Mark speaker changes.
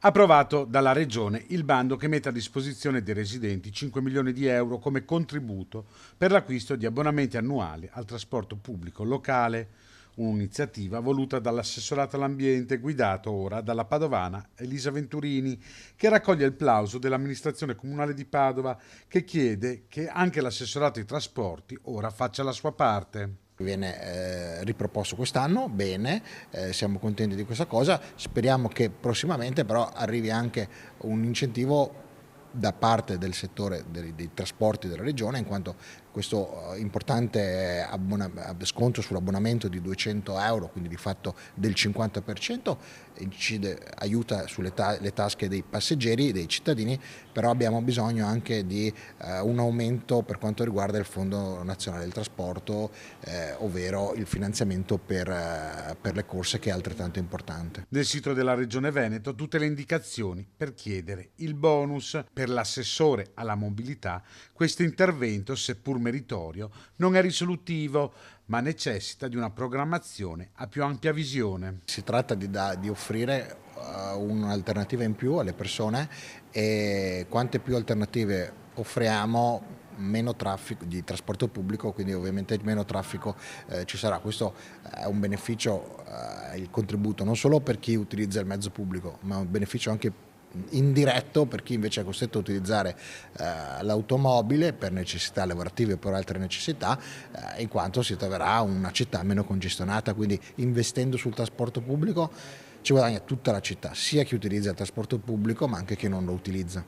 Speaker 1: Approvato dalla Regione il bando che mette a disposizione dei residenti 5 milioni di euro come contributo per l'acquisto di abbonamenti annuali al trasporto pubblico locale, un'iniziativa voluta dall'assessorato all'ambiente guidato ora dalla padovana Elisa Venturini, che raccoglie il plauso dell'amministrazione comunale di Padova, che chiede che anche l'assessorato ai trasporti ora faccia la sua parte.
Speaker 2: Viene riproposto quest'anno, bene, siamo contenti di questa cosa, speriamo che prossimamente però arrivi anche un incentivo da parte del settore dei trasporti della regione, in quanto questo importante sconto sull'abbonamento di 200 euro, quindi di fatto del 50%, aiuta sulle le tasche dei passeggeri, dei cittadini, però abbiamo bisogno anche di un aumento per quanto riguarda il Fondo Nazionale del Trasporto, ovvero il finanziamento per le corse, che è altrettanto importante.
Speaker 1: Nel sito della Regione Veneto tutte le indicazioni per chiedere il bonus. Per l'assessore alla mobilità questo intervento, seppur meritorio, non è risolutivo, ma necessita di una programmazione a più ampia visione.
Speaker 2: Si tratta di offrire un'alternativa in più alle persone, e quante più alternative offriamo meno traffico di trasporto pubblico, quindi ovviamente meno traffico ci sarà. Questo è un beneficio, il contributo non solo per chi utilizza il mezzo pubblico, ma un beneficio anche indiretto per chi invece è costretto a utilizzare l'automobile per necessità lavorative o per altre necessità, in quanto si troverà una città meno congestionata. Quindi investendo sul trasporto pubblico ci guadagna tutta la città, sia chi utilizza il trasporto pubblico ma anche chi non lo utilizza.